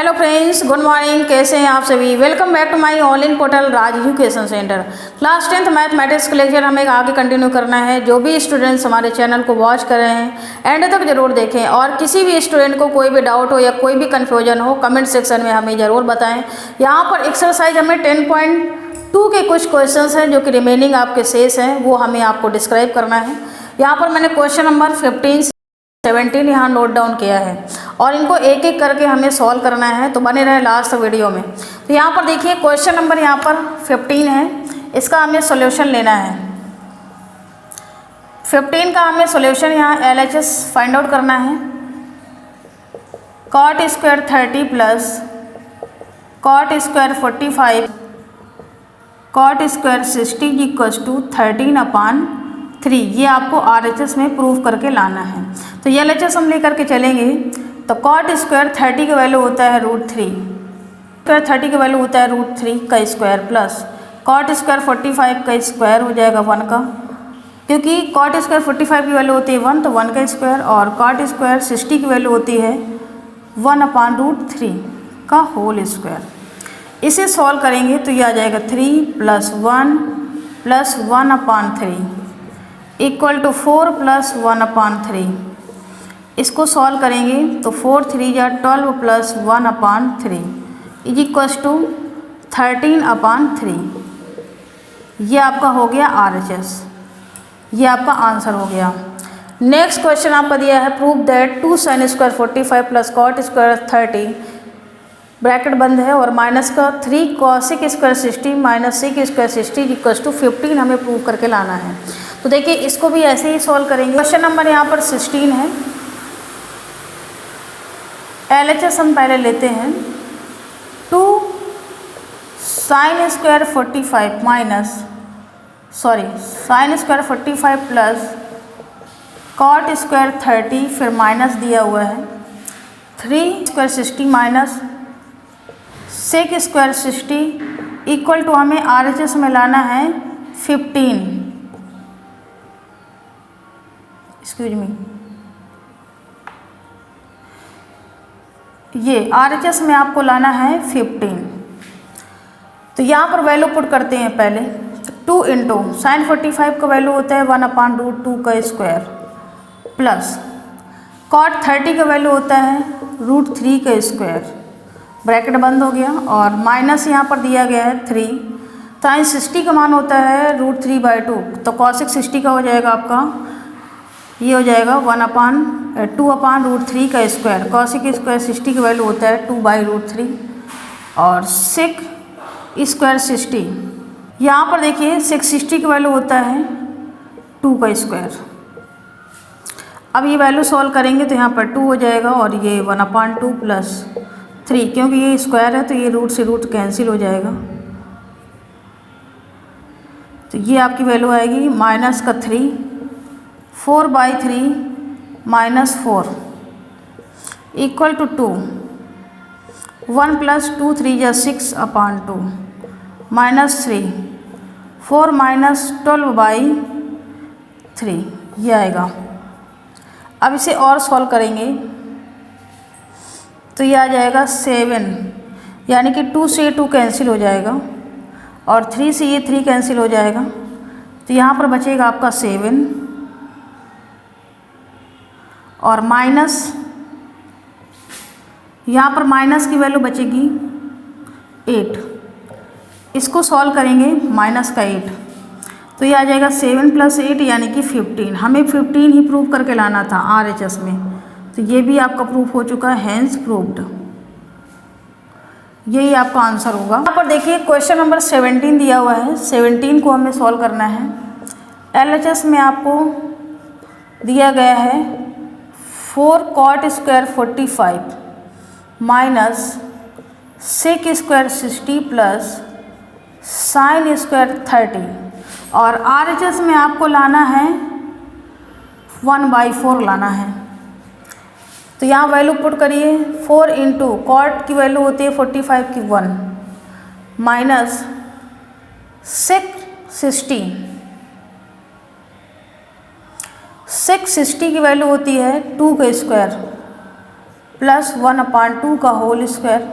Hello friends, good morning. कैसे हैं आप सभी? Welcome back to my online portal Raj education centre. Class 10th mathematics का लेक्चर हमें आगे कंटिन्यू करना है। जो भी स्टूडेंट्स हमारे चैनल को वॉच कर रहे हैं एंड तक जरूर देखें, और किसी भी स्टूडेंट को कोई भी डाउट हो या कोई भी कन्फ्यूजन हो कमेंट सेक्शन में हमें ज़रूर बताएँ। यहाँ पर एक्सरसाइज हमें 10.2 के कुछ क्वेश्चन हैं जो कि रिमेनिंग आपके शेष हैं, वो हमें आपको डिस्क्राइब करना है। यहाँ पर मैंने क्वेश्चन नंबर 15 17 यहाँ नोट डाउन किया है और इनको एक एक करके हमें सॉल्व करना है, तो बने रहे लास्ट वीडियो में। तो यहाँ पर देखिए क्वेश्चन नंबर यहाँ पर 15 है, इसका हमें सॉल्यूशन लेना है। 15 का हमें सॉल्यूशन यहाँ LHS फाइंड आउट करना है। cot square 30 plus cot square 45 cot square 60 equals to 13/3, ये आपको RHS में प्रूव करके लाना है। तो ये LHS हम लेकर के चलेंगे। तो cot स्क्वायर 30 का वैल्यू होता है √3, स्क्वायर 30 का वैल्यू होता है √3 का स्क्वायर प्लस cot स्क्वायर 45 का स्क्वायर हो जाएगा 1 का, क्योंकि cot स्क्वायर 45 की वैल्यू होती है 1 तो 1 का स्क्वायर, और cot स्क्वायर 60 की वैल्यू होती है 1/√3 का होल स्क्वायर। इसे सॉल्व करेंगे तो ये आ जाएगा 3 + 1 + 1/3 इक्वल टू 4 + 1/3। इसको सॉल्व करेंगे तो 4 3 या 12 + 1/3 इज इक्वल्स टू 13/3। ये आपका हो गया RHS, ये आपका आंसर हो गया। नेक्स्ट क्वेश्चन आपका दिया है prove that 2 sin square 45 plus cot square 30 bracket बंद है और माइनस का 3 cosec square 60 minus sec square 60 equals to 15 हमें प्रूव करके लाना है। तो देखिए इसको भी ऐसे ही सॉल्व करेंगे। क्वेश्चन नंबर यहाँ पर 16 है। LHS हम पहले लेते हैं। 2 sin square 45 sin square 45 plus cot square 30 फिर माइनस दिया हुआ है 3 square 60 minus sec square 60 equal to हमें RHS में लाना है 15। एक्सक्यूज मी, ये RHS में आपको लाना है 15। तो यहाँ पर वैल्यू पुट करते हैं पहले। 2 × sin 45 का वैल्यू होता है 1/√2 का स्क्वायर प्लस cot 30 का वैल्यू होता है √3 का स्क्वायर, ब्रैकेट बंद हो गया, और माइनस यहाँ पर दिया गया है 3। sin 60 का मान होता है √3/2, तो cosec 60 का हो जाएगा आपका, ये हो जाएगा 2/√3 का स्क्वायर। cosec स्क्वायर 60 का वैल्यू होता है 2/√3 और sec स्क्वायर 60, यहाँ पर देखिए sec 60 का वैल्यू होता है 2 का स्क्वायर। अब ये वैल्यू सॉल्व करेंगे तो यहाँ पर 2 हो जाएगा और ये 1/2 + 3, क्योंकि ये स्क्वायर है तो ये रूट से रूट कैंसिल हो जाएगा। तो ये आपकी वैल्यू आएगी माइनस का 3 4/3 माइनस 4 इक्वल टू 2 1 + 2 3 या 6/2 माइनस 3 4 माइनस 12/3, ये आएगा। अब इसे और सॉल्व करेंगे तो ये आ जाएगा 7, यानी कि 2 से 2 कैंसिल हो जाएगा और 3 से ये 3 कैंसिल हो जाएगा, तो यहाँ पर बचेगा आपका 7 और माइनस, यहाँ पर माइनस की वैल्यू बचेगी 8। इसको सॉल्व करेंगे माइनस का 8, तो ये आ जाएगा 7 + 8 यानी कि 15। हमें 15 ही प्रूव करके लाना था RHS में, तो ये भी आपका प्रूफ हो चुका है, हैंस प्रूव्ड। यही आपका आंसर होगा। यहाँ पर देखिए क्वेश्चन नंबर 17 दिया हुआ है। 17 को हमें सॉल्व करना है। LHS में आपको दिया गया है 4 cot square 45 minus sec square 60 plus sin square 30, और RHS में आपको लाना है 1/4 लाना है। तो यहाँ वैल्यू पुट करिए। 4 × cot की वैल्यू होती है 45 की 1 माइनस sec 60 की वैल्यू होती है 2 का स्क्वायर प्लस 1/2 का होल स्क्वायर,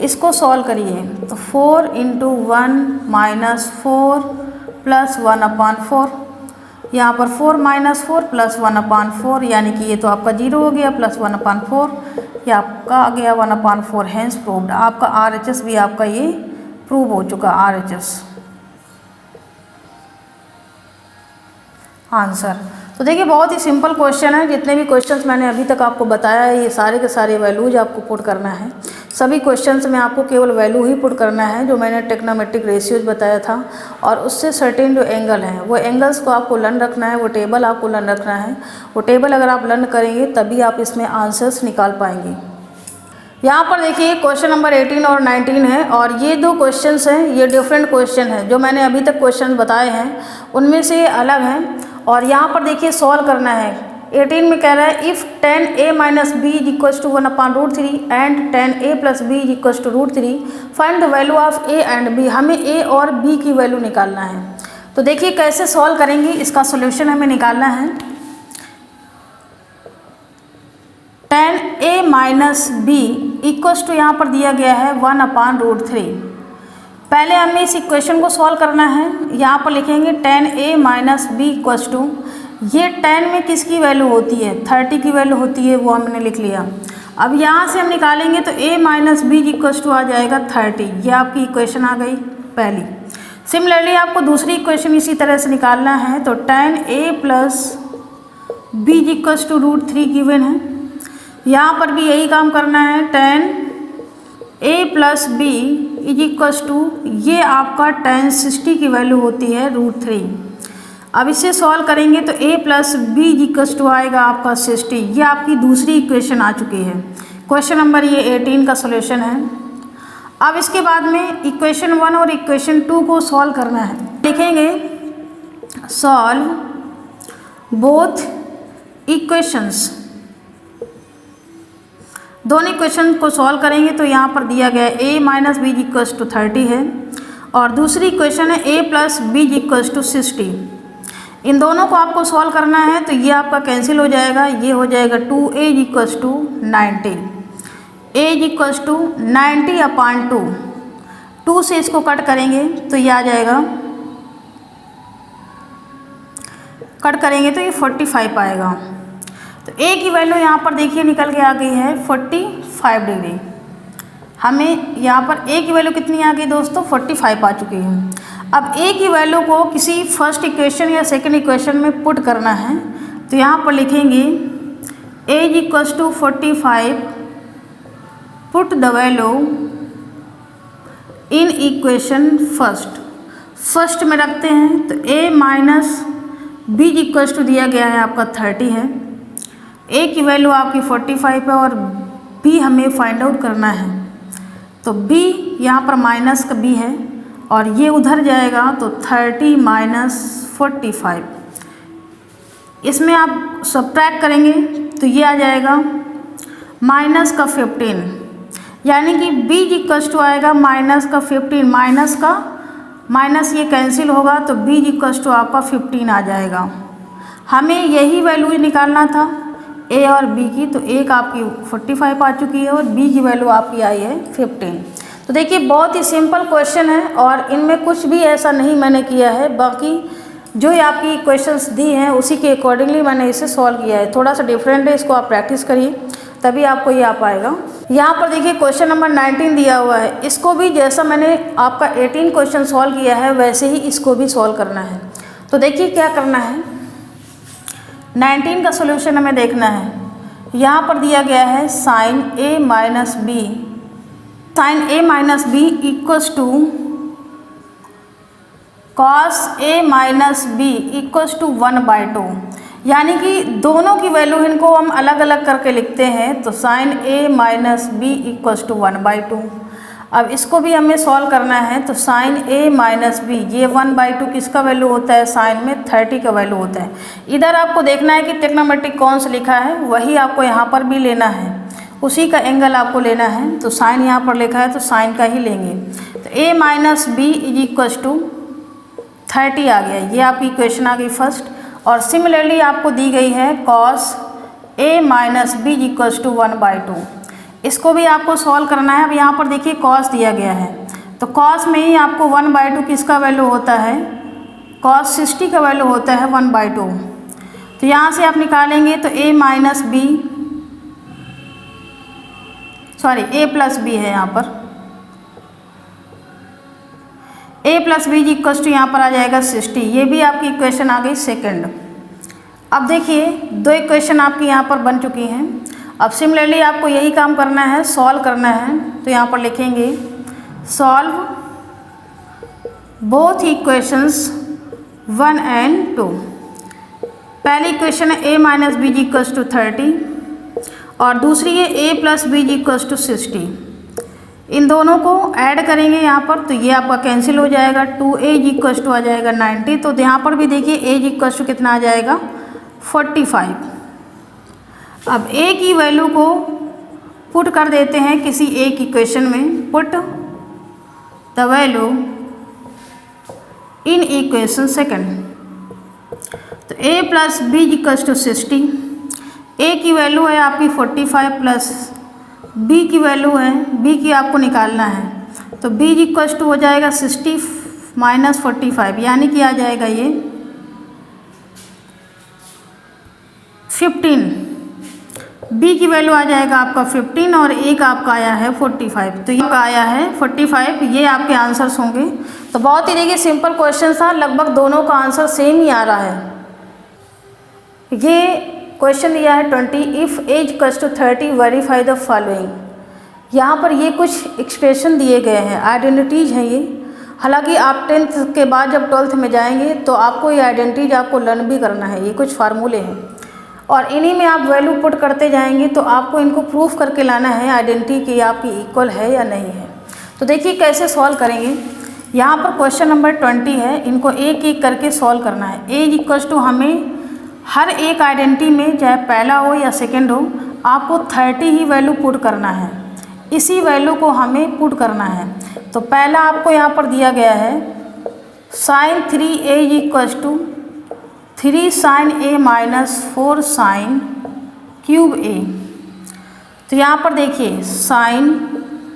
इसको सॉल्व करिए तो 4 × 1 - 4 प्लस 1/4, यहाँ पर 4 - 4 प्लस 1/4, यानी कि ये तो आपका 0 हो गया, प्लस 1/4 ये आपका आ गया 1/4, हैंस प्रूव्ड। आपका RHS भी आपका ये प्रूव हो चुका, RHS आंसर। तो देखिए बहुत ही सिंपल क्वेश्चन है, जितने भी क्वेश्चंस मैंने अभी तक आपको बताया है ये सारे के सारे वैल्यूज आपको पुट करना है। सभी क्वेश्चंस में आपको केवल वैल्यू ही पुट करना है, जो मैंने ट्रिग्नोमेट्रिक रेशियोज बताया था, और उससे सर्टेन जो एंगल हैं वो एंगल्स को आपको लर्न रखना है, वो टेबल आपको लर्न रखना है। वो टेबल अगर आप लर्न करेंगे तभी आप इसमें आंसर्स निकाल पाएंगे। यहाँ पर देखिए क्वेश्चन नंबर 18 और 19 है, और ये दो क्वेश्चंस हैं, ये डिफरेंट क्वेश्चन हैं। जो मैंने अभी तक क्वेश्चन बताए हैं उनमें से ये अलग हैं, और यहाँ पर देखिए सॉल्व करना है। 18 में कह रहा है if 10a - b = 1/√3 and 10a + b = √3 find the value of a and b। हमें a और b की वैल्यू निकालना है। तो देखिए कैसे सॉल्व करेंगे, इसका सोल्यूशन हमें निकालना है। 10a - b = यहाँ पर दिया गया है 1/√3। पहले हमें इस इक्वेशन को सॉल्व करना है। यहाँ पर लिखेंगे 10a - b = ये 10 में किसकी वैल्यू होती है, 30 की वैल्यू होती है, वो हमने लिख लिया। अब यहाँ से हम निकालेंगे तो a - b = आ जाएगा 30। ये आपकी इक्वेशन आ गई पहली। सिमिलरली आपको दूसरी इक्वेशन इसी तरह से निकालना है, तो 10a + b = √3 गिवन है। यहाँ पर भी यही काम करना है, 10a + b = ये आपका tan 60 की वैल्यू होती है √3। अब इसे सॉल्व करेंगे तो a + b = आएगा आपका 60। ये आपकी दूसरी इक्वेशन आ चुकी है। क्वेश्चन नंबर ये 18 का सॉल्यूशन है। अब इसके बाद में इक्वेशन 1 और इक्वेशन 2 को सॉल्व करना है। लिखेंगे सॉल्व बोथ इक्वेशंस। दोनों इक्वेशन को सॉल्व करेंगे तो यहाँ पर दिया गया है a - b = 30 है, और दूसरी इक्वेशन है a + b = 60। इन दोनों को आपको सॉल्व करना है, तो ये आपका कैंसिल हो जाएगा, ये हो जाएगा 2a = 90। a = 90/2। 2 से इसको कट करेंगे तो ये आ जाएगा, कट करेंगे तो ये 45 आएगा। तो a की वैल्यू यहाँ पर देखिए निकल के आ गई है 45 डिग्री। हमें यहाँ पर a की वैल्यू कितनी आ गई दोस्तों, 45 आ चुकी है। अब a की वैल्यू को किसी फर्स्ट इक्वेशन या सेकंड इक्वेशन में पुट करना है, तो यहाँ पर लिखेंगे a = 45, put the value in equation first में रखते हैं। तो a - b = दिया गया है आपका 30 है, a की वैल्यू आपकी 45 है, और b हमें फाइंड आउट करना है। तो b यहाँ पर माइनस का b है, और ये उधर जाएगा तो 30 - 45। इसमें आप सब्ट्रैक्ट करेंगे तो ये आ जाएगा -15, यानी कि b = आएगा -15, माइनस ये कैंसिल होगा तो b = आपका 15 आ जाएगा। हमें यही वैल्यू निकालना था a और b की, तो एक आपकी 45 आ चुकी है और b की वैल्यू आपकी आई है 15। तो देखिए बहुत ही सिंपल क्वेश्चन है, और इनमें कुछ भी ऐसा नहीं मैंने किया है, बाकी जो आपकी क्वेश्चंस दी हैं उसी के अकॉर्डिंगली मैंने इसे सॉल्व किया है। थोड़ा सा डिफरेंट है, इसको आप प्रैक्टिस करिए तभी आपको ये आ पाएगा। यहाँ पर देखिए क्वेश्चन नंबर 19 दिया हुआ है, इसको भी जैसा मैंने आपका 18 क्वेश्चन सॉल्व किया है वैसे ही इसको भी सॉल्व करना है। तो देखिए क्या करना है, 19 का सोल्यूशन हमें देखना है। यहाँ पर दिया गया है sin a - b = cos a - b = 1/2, यानी कि दोनों की वैल्यू इनको हम अलग अलग करके लिखते हैं। तो sin a - b = 1/2। अब इसको भी हमें सॉल्व करना है, तो sin a - b, ये 1/2 किसका वैल्यू होता है, साइन में 30 का वैल्यू होता है। इधर आपको देखना है कि ट्रिग्नोमेट्रिक कौन सा लिखा है, वही आपको यहाँ पर भी लेना है, उसी का एंगल आपको लेना है। तो साइन यहाँ पर लिखा है तो साइन का ही लेंगे। तो a - b = 30 आ गया, ये आपकी इक्वेशन आ गई फर्स्ट। और सिमिलरली आपको दी गई है cos a minus B equals to 1/2। इसको भी आपको सॉल्व करना है। अब यहाँ पर देखिए कॉस दिया गया है, तो कॉस में ही आपको 1/2 किसका वैल्यू होता है, कॉस 60 का वैल्यू होता है 1/2। तो यहाँ से आप निकालेंगे तो a minus B, sorry a plus B है यहाँ पर, a plus B equals to यहाँ पर आ जाएगा 60। ये भी आपकी इक्वेशन आ गई सेकंड। अब देखिए दो इक्वेशन आपकी यहाँ पर बन चुकी हैं। अब सिमिलरली आपको यही काम करना है, सॉल्व करना है। तो यहाँ पर लिखेंगे सॉल्व बोथ इक्वेशंस 1 and 2। पहली इक्वेशन है a minus B equals to 30 और दूसरी है a plus B equals to 60। इन दोनों को ऐड करेंगे यहाँ पर, तो ये आपका कैंसिल हो जाएगा। 2a इक्वल्स टू आ जाएगा 90। तो यहाँ पर भी देखिए a इक्वल्स टू कितना आ जाएगा 45। अब a की वैल्यू को पुट कर देते हैं किसी एक इक्वेशन में। Put the value in equation second. तो a plus B equals to 60। a की वैल्यू है आपकी 45 प्लस b की वैल्यू है, b की आपको निकालना है। तो b इक्वल्स टू हो जाएगा 60 माइनस 45, यानी कि आ जाएगा ये 15। b की वैल्यू आ जाएगा आपका 15 और a का आपका आया है 45। तो ये आपका आया है 45। ये आपके आंसर्स होंगे। तो बहुत ही देखिए सिंपल क्वेश्चन था, लगभग दोनों का आंसर सेम ही आ रहा है। ये क्वेश्चन दिया है 20, if A equals to 30 verify the following. यहाँ पर ये कुछ एक्सप्रेशन दिए गए हैं, आइडेंटिटीज़ हैं ये। हालांकि आप 10th के बाद जब 12th में जाएंगे तो आपको ये आइडेंटिटीज आपको लर्न भी करना है। ये कुछ फार्मूले हैं और इन्हीं में आप वैल्यू पुट करते जाएंगे, तो आपको इनको प्रूफ करके लाना है आइडेंटिटी कि आपकी इक्वल है या नहीं है। तो देखिए कैसे सॉल्व करेंगे। यहाँ पर क्वेश्चन नंबर 20 है, इनको एक एक करके सॉल्व करना है। एज इक्वल्स टू हमें हर एक आइडेंटिटी में, चाहे पहला हो या सेकंड हो, आपको 30 ही वैल्यू पुट करना है। इसी वैल्यू को हमें पुट करना है। तो पहला आपको यहाँ पर दिया गया है sin 3a equals to 3 sin a minus 4 sin cube a। तो यहाँ पर देखिए sin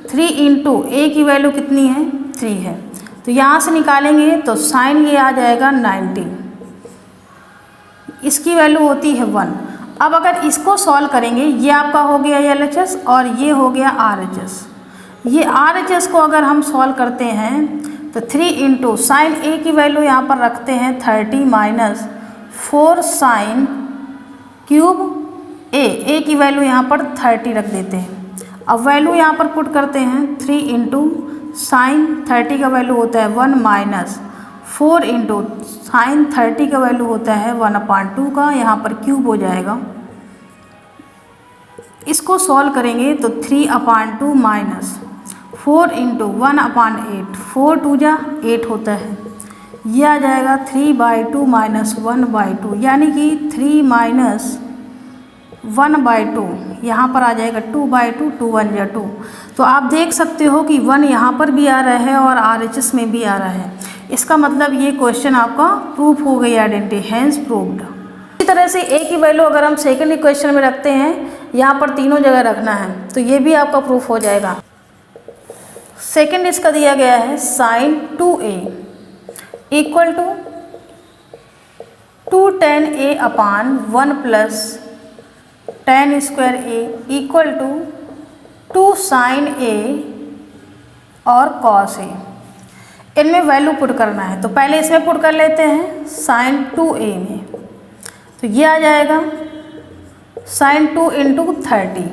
3 इंटू a की वैल्यू कितनी है 3 है। तो यहाँ से निकालेंगे तो sin ये आ जाएगा 90, इसकी वैल्यू होती है 1। अब अगर इसको सॉल्व करेंगे, ये आपका हो गया LHS और ये हो गया RHS। ये RHS को अगर हम सॉल्व करते हैं तो 3 इंटू साइन ए की वैल्यू यहाँ पर रखते हैं 30 माइनस 4 साइन क्यूब ए की वैल्यू यहाँ पर 30 रख देते हैं। अब वैल्यू यहाँ पर पुट करते हैं 3 इंटू साइन 30 का वैल्यू होता है 1 माइनस 4 इंटू साइन 30 का वैल्यू होता है 1/2 का, यहाँ पर क्यूब हो जाएगा। इसको सॉल्व करेंगे तो 3/2 माइनस 4 इंटू 1/8, 4 2 जा 8 होता है। यह आ जाएगा 3/2 माइनस 1/2, यानी कि 3 माइनस 1/2, यहाँ पर आ जाएगा 2/2, 2 1 जा 2। तो आप देख सकते हो कि 1 यहाँ पर भी आ रहा है और RHS में भी आ रहा है। इसका मतलब ये क्वेश्चन आपका प्रूफ हो गई आइडेंटिटी, हैंस प्रूव्ड। इसी तरह से a की वैल्यू अगर हम सेकंड इक्वेशन में रखते हैं, यहाँ पर तीनों जगह रखना है, तो ये भी आपका प्रूफ हो जाएगा। सेकंड इसका दिया गया है sin 2a equal to 2 tan a upon 1 plus tan square a equal to 2 sin a और cos a। इनमें वैल्यू पुट करना है, तो पहले इसमें पुट कर लेते हैं sin 2a में। तो ये आ जाएगा sin 2 इंटू 30,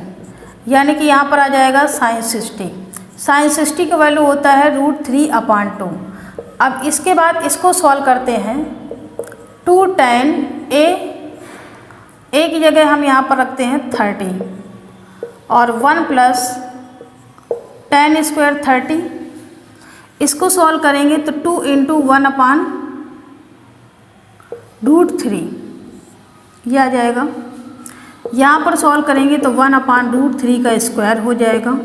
यानी कि यहाँ पर आ जाएगा sin 60। sin 60 का वैल्यू होता है √3/2। अब इसके बाद इसको सॉल्व करते हैं। 2 tan a की जगह हम यहाँ पर रखते हैं 30 और 1 प्लस tan स्क्वायर 30। इसको सॉल्व करेंगे तो 2 इंटू 1/√3 ये आ जाएगा। यहाँ पर सॉल्व करेंगे तो 1/√3 का स्क्वायर हो जाएगा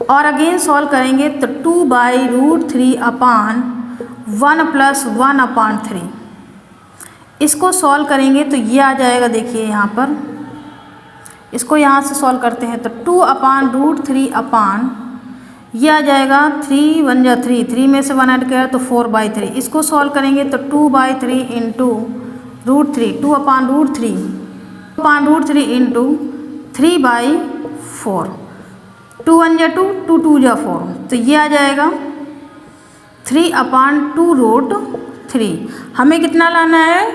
और अगेन सॉल्व करेंगे तो 2/√3/1 प्लस 1/3। इसको सॉल्व करेंगे तो ये आ जाएगा, देखिए यहाँ पर इसको यहाँ से सॉल्व करते हैं तो 2/√3 अपान ये आ जाएगा 3 1 जा 3, 3 में से 1 ऐड किया तो 4/3। इसको सॉल्व करेंगे तो 2/3 इंटू √3, 2/√3 इंटू 3/4, 2 1 जा 2, 2 2 जा 4, तो ये आ जाएगा 3/2√3। हमें कितना लाना है?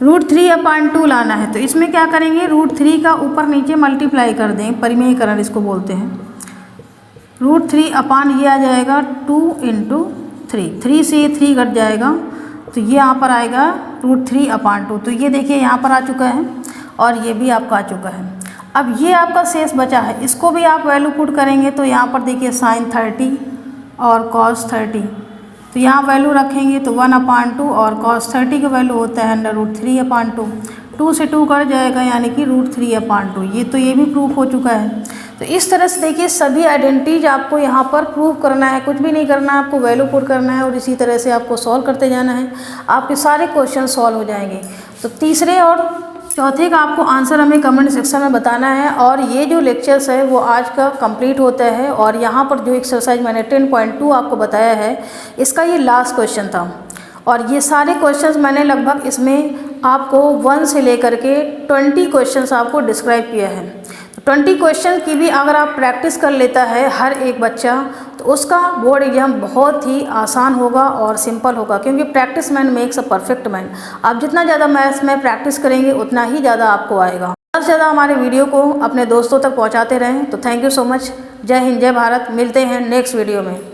√3/2 लाना है। तो इसमें क्या करेंगे, √3 का ऊपर नीचे मल्टीप्लाई कर दें, परिमेयकरण इसको बोलते हैं। √3 अपान ये आ जाएगा 2 इंटू 3, 3 से 3 घट जाएगा तो ये यहाँ पर आएगा √3/2। तो ये देखिए यहाँ पर आ चुका है और ये भी आपका आ चुका है। अब ये आपका शेष बचा है, इसको भी आप वैल्यू पुट करेंगे तो यहाँ पर देखिए sin 30 और cos 30, तो यहाँ वैल्यू रखेंगे तो 1/2 और cos 30 का वैल्यू होता है √3/2, 2 से 2 कट जाएगा यानी कि √3/2। ये भी प्रूफ हो चुका है। तो इस तरह से देखिए सभी आइडेंटिटीज आपको यहाँ पर प्रूव करना है, कुछ भी नहीं करना है, आपको वैल्यू पुट करना है और इसी तरह से आपको सॉल्व करते जाना है, आपके सारे क्वेश्चन सॉल्व हो जाएंगे। तो तीसरे और चौथे का आपको आंसर हमें कमेंट सेक्शन में बताना है। और ये जो लेक्चर्स है वो आज का कंप्लीट होता है और यहाँ पर जो एक्सरसाइज मैंने 10.2 आपको बताया है इसका ये लास्ट क्वेश्चन था और ये सारे क्वेश्चंस मैंने लगभग इसमें आपको 1 से लेकर के 20 क्वेश्चंस आपको डिस्क्राइब किया है। 20 क्वेश्चन की भी अगर आप प्रैक्टिस कर लेता है हर एक बच्चा तो उसका बोर्ड एग्जाम बहुत ही आसान होगा और सिंपल होगा, क्योंकि practice man makes a perfect man. आप जितना ज़्यादा मैथ्स में प्रैक्टिस करेंगे उतना ही ज़्यादा आपको आएगा। ज़्यादा से ज़्यादा हमारे वीडियो को अपने दोस्तों तक पहुँचाते रहें। तो थैंक यू सो मच। जय हिंद, जय भारत। मिलते हैं नेक्स्ट वीडियो में।